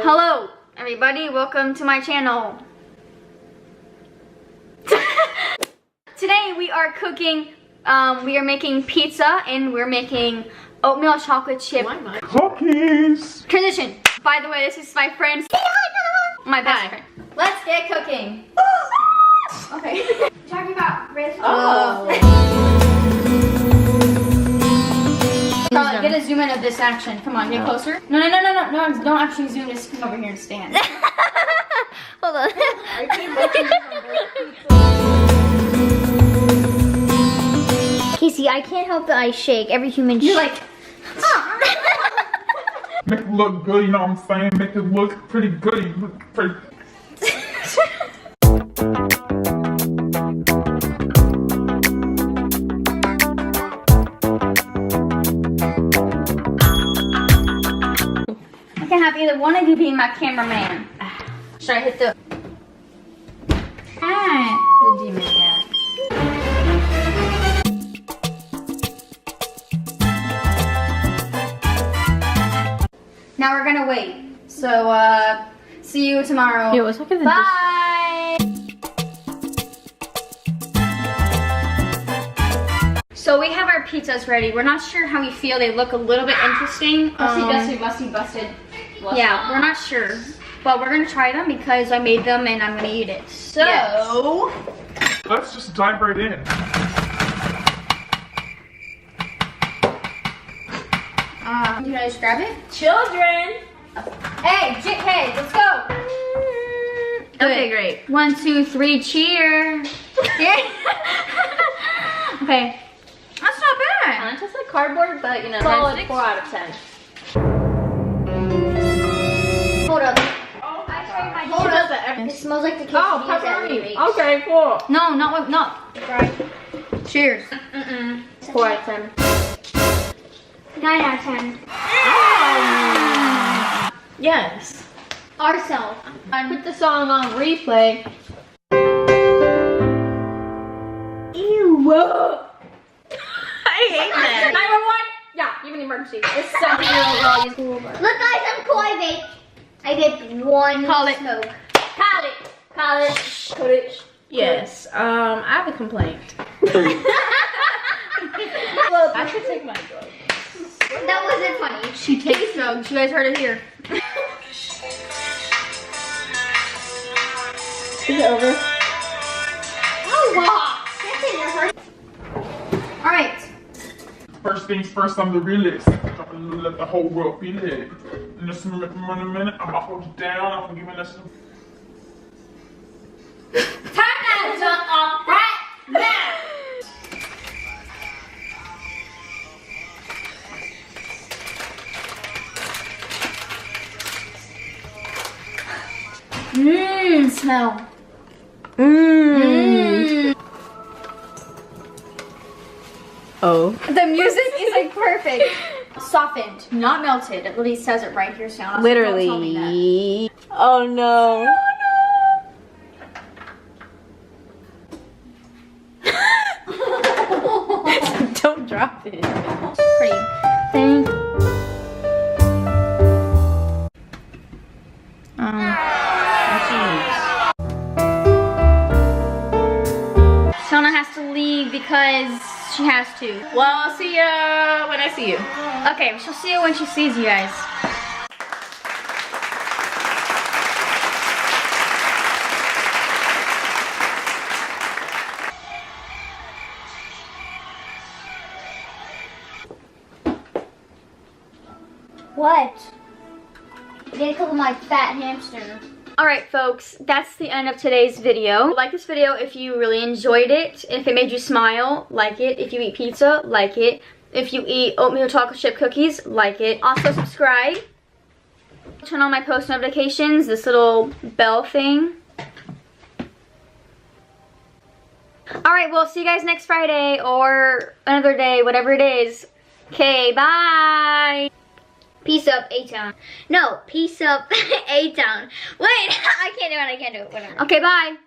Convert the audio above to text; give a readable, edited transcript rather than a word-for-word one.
Hello, everybody. Welcome to my channel. Today we are cooking. We are making pizza and we're making oatmeal chocolate chip cookies. Transition. By the way, this is my friend, my best friend. Let's get cooking. Okay. Talking about risk. Charlotte, get a zoom in of this action. Come on, get closer. No, don't actually zoom. Just come over here and stand. Hold on. Casey, I can't help that I shake. Every human You're like, make it look good, you know what I'm saying? Make it look pretty good. You look pretty. I can't have either one of you being my cameraman. Should I hit the... the demon cat. Now we're gonna wait. So, see you tomorrow. Yo, let's look at the Bye! So we have our pizzas ready. We're not sure how we feel. They look a little bit interesting. Musty, busted. Yeah, we're not sure. But we're gonna try them because I made them and I'm gonna eat it. So, Yes. Let's just dive right in. you guys grab it? Children. Hey, hey, let's go. Okay, great. 1, 2, 3, cheer. Okay. That's not bad. It's just like cardboard, but you know, Solid 4 out of 10. Hold up. Oh, Hold up. It smells like the quesadillas Oh, that we pepperoni. make. Okay, cool. No, not. Cheers. 4 out of 10. 9 out of 10. Yes. Ourselves. Put the song on replay. Ew. I hate that. 911. Yeah, give me an emergency. It's 7-year-old. Look, guys, I'm cool. I vape 1 Call it. smoke. Call it. Yes. I have a complaint. I should take my drugs. That wasn't funny. She takes drugs. You guys heard it here. Is it over? Oh, wow. Alright. First things first, I'm the realist. I'm gonna let the whole world be lit. In just a minute, I'm gonna hold you down. I'm gonna give you this. Time is up right now. Smell. Oh. The music is like perfect. Softened, not melted. It literally says it right here, Ceiona. Literally. Don't tell me that. Oh no. Don't drop it. Pretty. Thank. Ceiona has to leave because she has to. Well, I'll see ya when I see you. Okay, she'll see you when she sees you guys. What? Get a couple of my fat hamster. Alright folks, that's the end of today's video. Like this video if you really enjoyed it. If it made you smile, like it. If you eat pizza, like it. If you eat oatmeal chocolate chip cookies, like it. Also subscribe. Turn on my post notifications, this little bell thing. Alright, we'll see you guys next Friday or another day, whatever it is. Okay, bye! Peace up, A-Town. No, peace up, A-Town. Wait, I can't do it, whatever. Okay, bye!